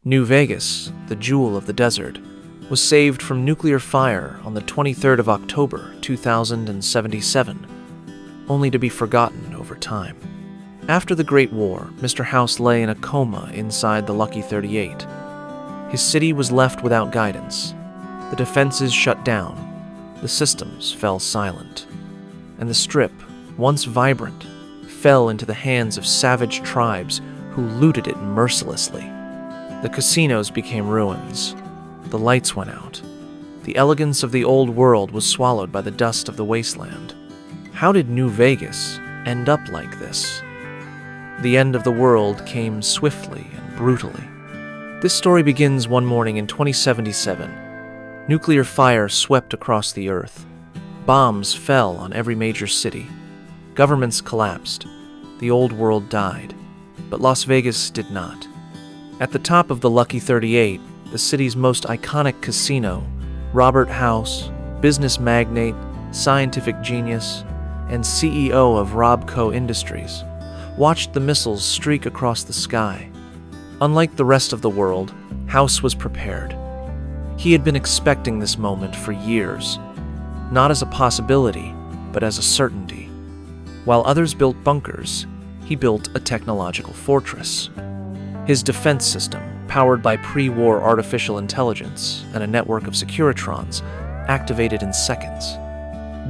New Vegas, the jewel of the desert, was saved from nuclear fire on the 23rd of October, 2077, only to be forgotten over time. After the Great War, Mr. House lay in a coma inside the Lucky 38. His city was left without guidance. The defenses shut down. The systems fell silent. And the Strip, once vibrant, fell into the hands of savage tribes who looted it mercilessly. The casinos became ruins. The lights went out. The elegance of the old world was swallowed by the dust of the wasteland. How did New Vegas end up like this? The end of the world came swiftly and brutally. This story begins one morning in 2077. Nuclear fire swept across the earth. Bombs fell on every major city. Governments collapsed. The old world died. But Las Vegas did not. At the top of the Lucky 38, the city's most iconic casino, Robert House, business magnate, scientific genius, and CEO of Robco Industries, watched the missiles streak across the sky. Unlike the rest of the world, House was prepared. He had been expecting this moment for years, not as a possibility, but as a certainty. While others built bunkers, he built a technological fortress. His defense system, powered by pre-war artificial intelligence and a network of Securitrons, activated in seconds.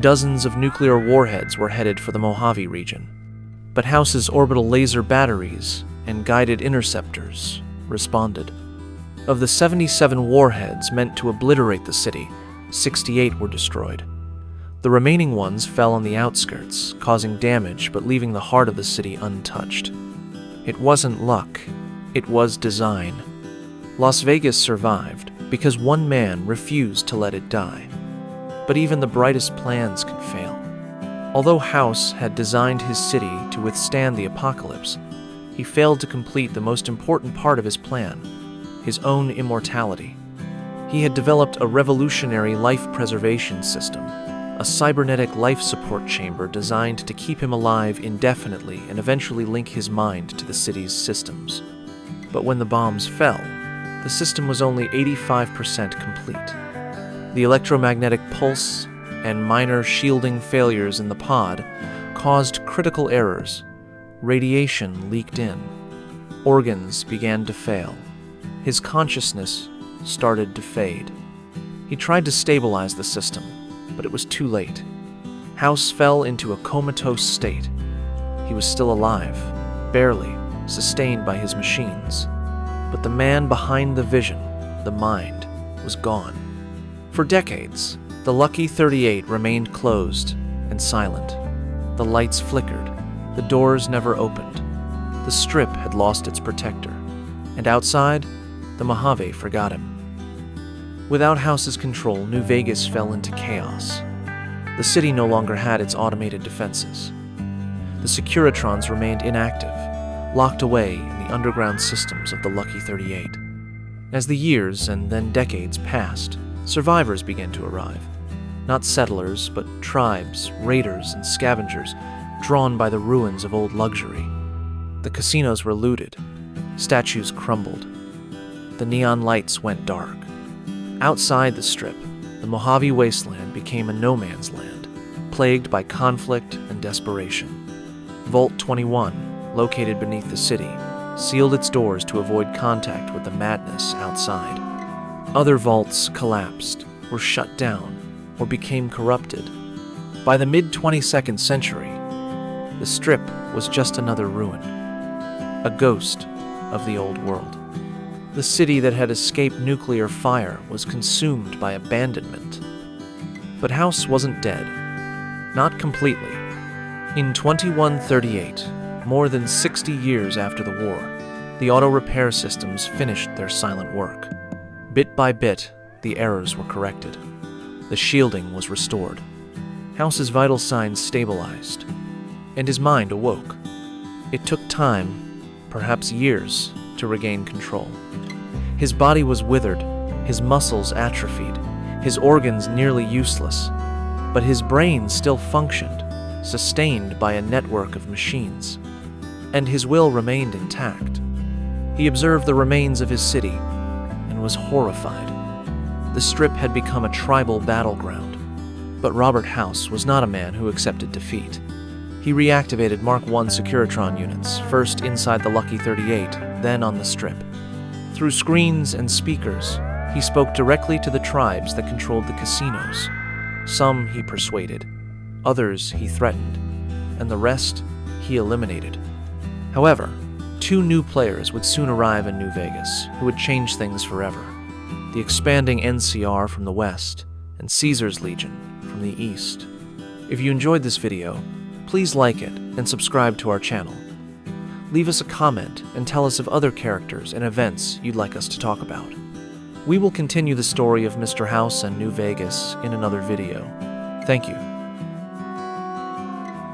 Dozens of nuclear warheads were headed for the Mojave region. But House's orbital laser batteries and guided interceptors responded. Of the 77 warheads meant to obliterate the city, 68 were destroyed. The remaining ones fell on the outskirts, causing damage but leaving the heart of the city untouched. It wasn't luck, it was design. Las Vegas survived because one man refused to let it die. But even the brightest plans can fail. Although House had designed his city to withstand the apocalypse, he failed to complete the most important part of his plan, his own immortality. He had developed a revolutionary life preservation system, a cybernetic life support chamber designed to keep him alive indefinitely and eventually link his mind to the city's systems. But when the bombs fell, the system was only 85% complete. The electromagnetic pulse and minor shielding failures in the pod caused critical errors. Radiation leaked in. Organs began to fail. His consciousness started to fade. He tried to stabilize the system, but it was too late. House fell into a comatose state. He was still alive, barely, sustained by his machines. But the man behind the vision, the mind, was gone. For decades, the Lucky 38 remained closed and silent. The lights flickered. The doors never opened. The Strip had lost its protector. And outside, the Mojave forgot him. Without House's control, New Vegas fell into chaos. The city no longer had its automated defenses. The Securitrons remained inactive, locked away in the underground systems of the Lucky 38. As the years and then decades passed, survivors began to arrive. Not settlers, but tribes, raiders, and scavengers drawn by the ruins of old luxury. The casinos were looted. Statues crumbled. The neon lights went dark. Outside the Strip, the Mojave Wasteland became a no-man's land, plagued by conflict and desperation. Vault 21, located beneath the city, sealed its doors to avoid contact with the madness outside. Other vaults collapsed, were shut down, or became corrupted. By the mid-22nd century, the Strip was just another ruin, a ghost of the old world. The city that had escaped nuclear fire was consumed by abandonment. But House wasn't dead. Not completely. In 2138, more than 60 years after the war, the auto repair systems finished their silent work. Bit by bit, the errors were corrected. The shielding was restored. House's vital signs stabilized, and his mind awoke. It took time, perhaps years, to regain control. His body was withered, his muscles atrophied, his organs nearly useless, but his brain still functioned, sustained by a network of machines, and his will remained intact. He observed the remains of his city and was horrified. The Strip had become a tribal battleground, but Robert House was not a man who accepted defeat. He reactivated Mark I Securitron units, first inside the Lucky 38, then on the Strip. Through screens and speakers, he spoke directly to the tribes that controlled the casinos. Some he persuaded, others he threatened, and the rest he eliminated. However, 2 new players would soon arrive in New Vegas who would change things forever: the expanding NCR from the west and Caesar's Legion from the east. If you enjoyed this video, please like it and subscribe to our channel. Leave us a comment and tell us of other characters and events you'd like us to talk about. We will continue the story of Mr. House and New Vegas in another video. Thank you.